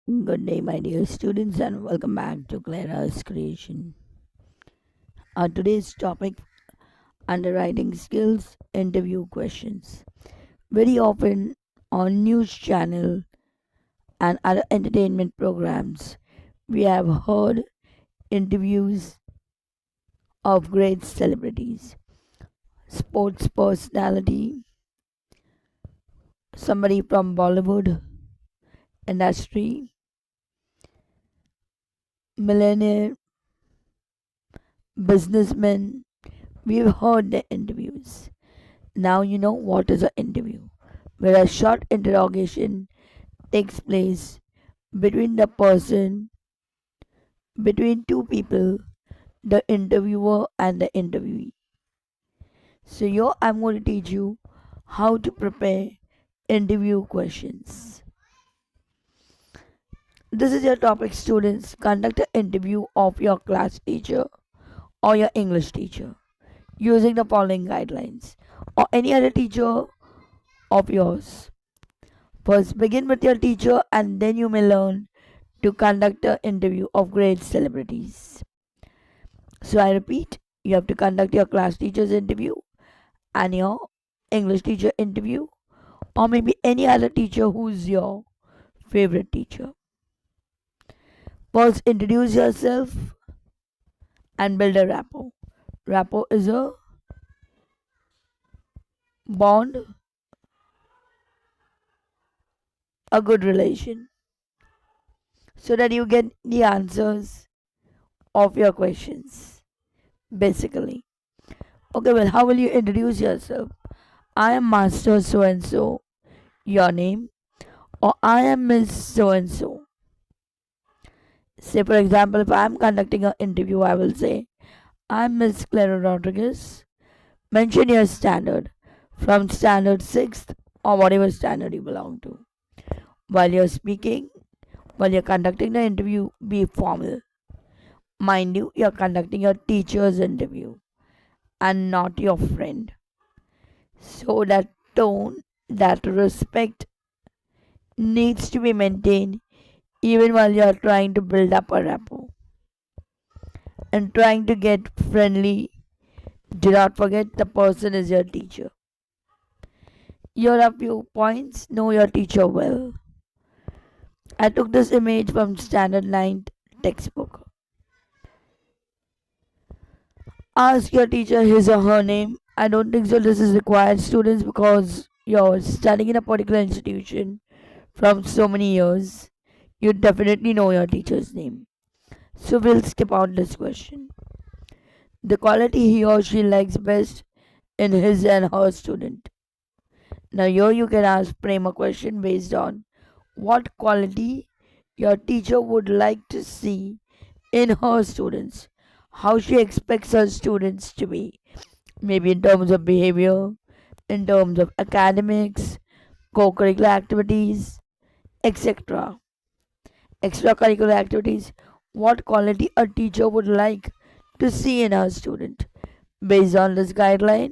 Good day, my dear students, and welcome back to Clara's Creation. Our today's topic: underwriting skills, interview questions. Very often on news channel and other entertainment programs, we have heard interviews of great celebrities, sports personality, somebody from Bollywood industry, millionaire, businessmen. We've heard the interviews. Now you know what is an interview, where a short interrogation takes place between between two people, the interviewer and the interviewee. So here I'm going to teach you how to prepare interview questions. This is your topic, students. Conduct an interview of your class teacher or your English teacher using the following guidelines, or any other teacher of yours. First, begin with your teacher, and then you may learn to conduct an interview of great celebrities. So, I repeat, you have to conduct your class teacher's interview and your English teacher interview, or maybe any other teacher who's your favorite teacher. First, introduce yourself and build a rapport. Rapport is a bond, a good relation, so that you get the answers of your questions, basically. Okay, well, how will you introduce yourself? I am Master so and so, your name, or I am Miss so and so. Say, for example, if I am conducting an interview, I will say, I'm Miss Clara Rodriguez. Mention your standard from standard 6th or whatever standard you belong to. While you're speaking, while you're conducting the interview, be formal. Mind you, you're conducting your teacher's interview and not your friend. So that tone, that respect needs to be maintained even while you're trying to build up a rapport and trying to get friendly. Do not forget the person is your teacher. Here are a few points. Know your teacher well. I took this image from Standard 9 textbook. Ask your teacher his or her name. I don't think so this is required, students, because you're studying in a particular institution from so many years. You definitely know your teacher's name. So we'll skip out this question. The quality he or she likes best in his and her student. Now here you can ask frame a question based on what quality your teacher would like to see in her students, how she expects her students to be, maybe in terms of behavior, in terms of academics, co-curricular activities, etc. Extracurricular activities, what quality a teacher would like to see in her student. Based on this guideline,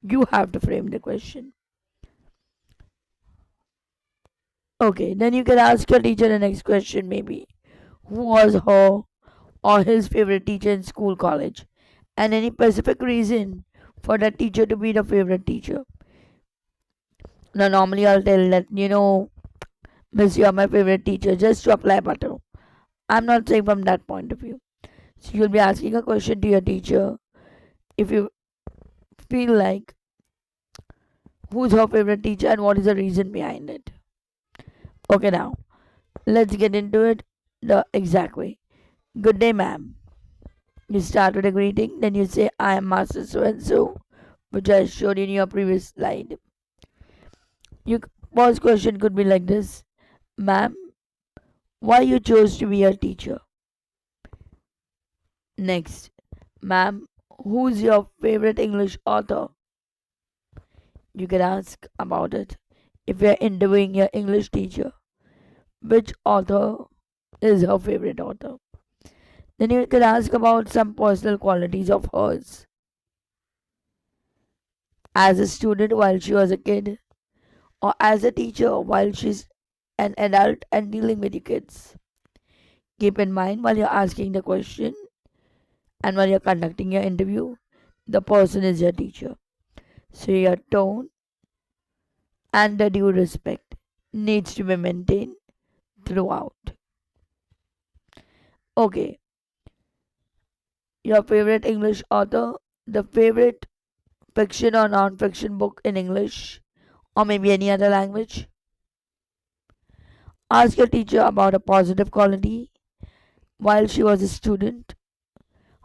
you have to frame the question. Okay, then you can ask your teacher the next question, maybe. Who was her or his favorite teacher in school, college? And any specific reason for that teacher to be the favorite teacher. Now, normally I'll tell that, Miss, you are my favorite teacher, just to apply butter. I'm not saying from that point of view. So you'll be asking a question to your teacher if you feel like who's her favorite teacher and what is the reason behind it. Okay, now let's get into it the exact way. Good day, ma'am. You start with a greeting, then you say, I am Master so and so, which I showed in your previous slide. Your first question could be like this: ma'am, why you chose to be a teacher? Next, ma'am, who's your favorite English author? You can ask about it. If you're interviewing your English teacher, which author is her favorite author? Then you can ask about some personal qualities of hers as a student while she was a kid, or as a teacher while she's an adult and dealing with your kids. Keep in mind while you're asking the question and while you're conducting your interview, the person is your teacher. So your tone and the due respect needs to be maintained throughout. Okay, your favorite English author, the favorite fiction or non-fiction book in English or maybe any other language. Ask your teacher about a positive quality while she was a student,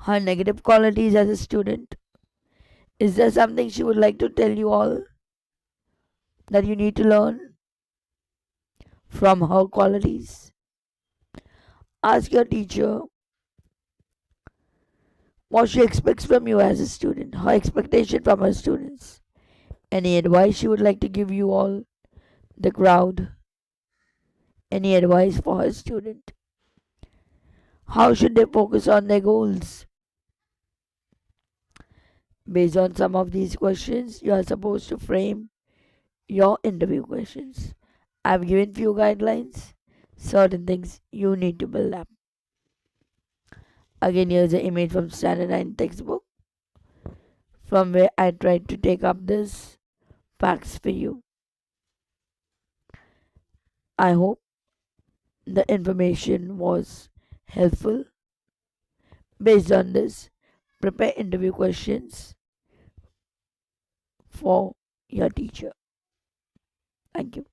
her negative qualities as a student. Is there something she would like to tell you all that you need to learn from her qualities? Ask your teacher what she expects from you as a student, her expectation from her students. Any advice she would like to give you all, the crowd? Any advice for her student? How should they focus on their goals? Based on some of these questions, you are supposed to frame your interview questions. I've given few guidelines, certain things you need to build up. Again, here's an image from Standard 9 textbook from where I tried to take up this facts for you. I hope the information was helpful. Based on this, prepare interview questions for your teacher. Thank you.